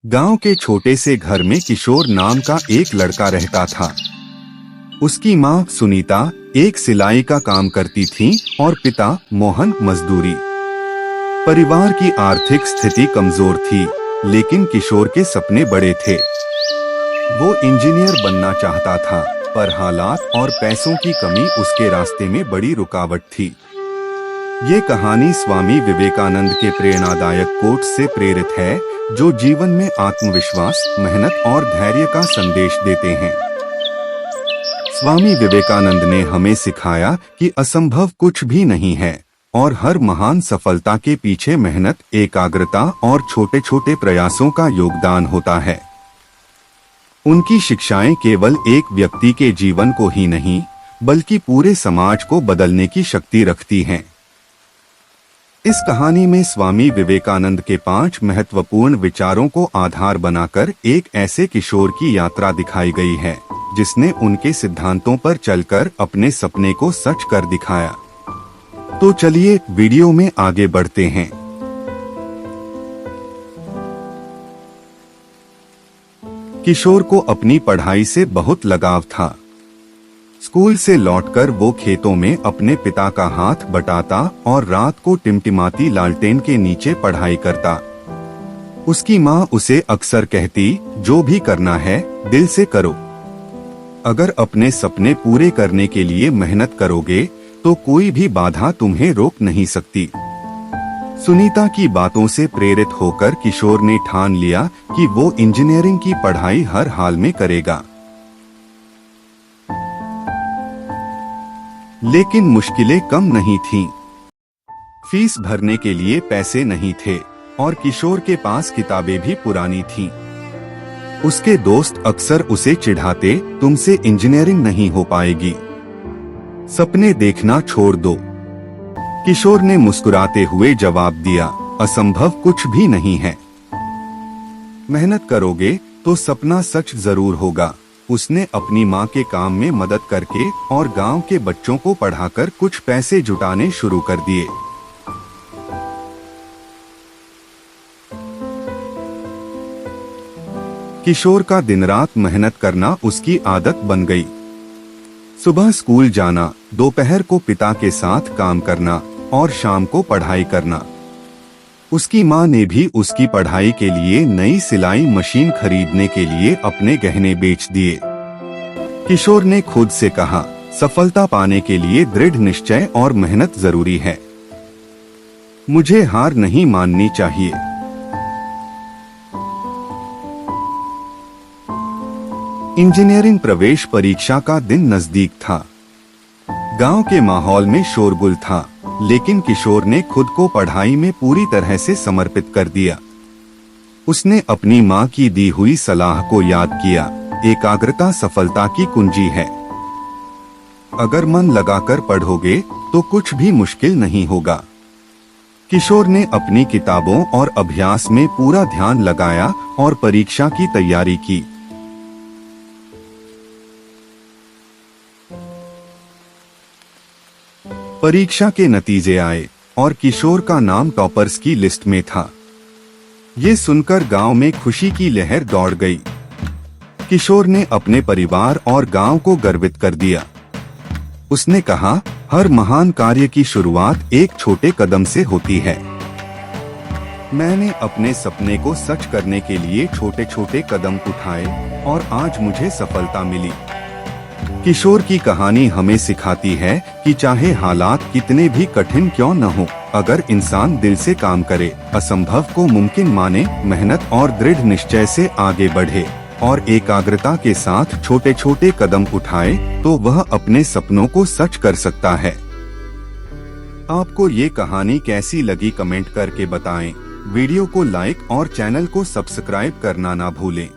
गांव के छोटे से घर में किशोर नाम का एक लड़का रहता था। उसकी माँ सुनीता एक सिलाई का काम करती थी और पिता मोहन मजदूरी। परिवार की आर्थिक स्थिति कमजोर थी, लेकिन किशोर के सपने बड़े थे। वो इंजीनियर बनना चाहता था, पर हालात और पैसों की कमी उसके रास्ते में बड़ी रुकावट थी। ये कहानी स्वामी विवेकानंद के प्रेरणादायक कोट से प्रेरित है, जो जीवन में आत्मविश्वास, मेहनत और धैर्य का संदेश देते हैं। स्वामी विवेकानंद ने हमें सिखाया कि असंभव कुछ भी नहीं है और हर महान सफलता के पीछे मेहनत, एकाग्रता और छोटे छोटे प्रयासों का योगदान होता है। उनकी शिक्षाएं केवल एक व्यक्ति के जीवन को ही नहीं, बल्कि पूरे समाज को बदलने की शक्ति रखती हैं। इस कहानी में स्वामी विवेकानंद के 5 महत्वपूर्ण विचारों को आधार बनाकर एक ऐसे किशोर की यात्रा दिखाई गई है, जिसने उनके सिद्धांतों पर चलकर अपने सपने को सच कर दिखाया। तो चलिए वीडियो में आगे बढ़ते हैं। किशोर को अपनी पढ़ाई से बहुत लगाव था। स्कूल से लौटकर वो खेतों में अपने पिता का हाथ बटाता और रात को टिमटिमाती लालटेन के नीचे पढ़ाई करता। उसकी माँ उसे अक्सर कहती, जो भी करना है दिल से करो। अगर अपने सपने पूरे करने के लिए मेहनत करोगे तो कोई भी बाधा तुम्हें रोक नहीं सकती। सुनीता की बातों से प्रेरित होकर किशोर ने ठान लिया कि वो इंजीनियरिंग की पढ़ाई हर हाल में करेगा। लेकिन मुश्किलें कम नहीं थीं। फीस भरने के लिए पैसे नहीं थे और किशोर के पास किताबें भी पुरानी थीं। उसके दोस्त अक्सर उसे चिढ़ाते, तुमसे इंजीनियरिंग नहीं हो पाएगी, सपने देखना छोड़ दो। किशोर ने मुस्कुराते हुए जवाब दिया, असंभव कुछ भी नहीं है। मेहनत करोगे तो सपना सच जरूर होगा। उसने अपनी माँ के काम में मदद करके और गांव के बच्चों को पढ़ाकर कुछ पैसे जुटाने शुरू कर दिए। किशोर का दिन रात मेहनत करना उसकी आदत बन गई। सुबह स्कूल जाना, दोपहर को पिता के साथ काम करना और शाम को पढ़ाई करना। उसकी माँ ने भी उसकी पढ़ाई के लिए नई सिलाई मशीन खरीदने के लिए अपने गहने बेच दिए। किशोर ने खुद से कहा, सफलता पाने के लिए दृढ़ निश्चय और मेहनत जरूरी है। मुझे हार नहीं माननी चाहिए। इंजीनियरिंग प्रवेश परीक्षा का दिन नजदीक था। गांव के माहौल में शोरगुल था, लेकिन किशोर ने खुद को पढ़ाई में पूरी तरह से समर्पित कर दिया। उसने अपनी माँ की दी हुई सलाह को याद किया, एकाग्रता सफलता की कुंजी है। अगर मन लगाकर पढ़ोगे तो कुछ भी मुश्किल नहीं होगा। किशोर ने अपनी किताबों और अभ्यास में पूरा ध्यान लगाया और परीक्षा की तैयारी की। परीक्षा के नतीजे आए और किशोर का नाम टॉपर्स की लिस्ट में था। ये सुनकर गांव में खुशी की लहर दौड़ गई। किशोर ने अपने परिवार और गांव को गर्वित कर दिया। उसने कहा, हर महान कार्य की शुरुआत एक छोटे कदम से होती है। मैंने अपने सपने को सच करने के लिए छोटे छोटे कदम उठाए और आज मुझे सफलता मिली। किशोर की कहानी हमें सिखाती है कि चाहे हालात कितने भी कठिन क्यों न हो, अगर इंसान दिल से काम करे, असंभव को मुमकिन माने, मेहनत और दृढ़ निश्चय से आगे बढ़े और एकाग्रता के साथ छोटे छोटे कदम उठाए, तो वह अपने सपनों को सच कर सकता है। आपको ये कहानी कैसी लगी कमेंट करके बताएं। वीडियो को लाइक और चैनल को सब्सक्राइब करना ना भूलें।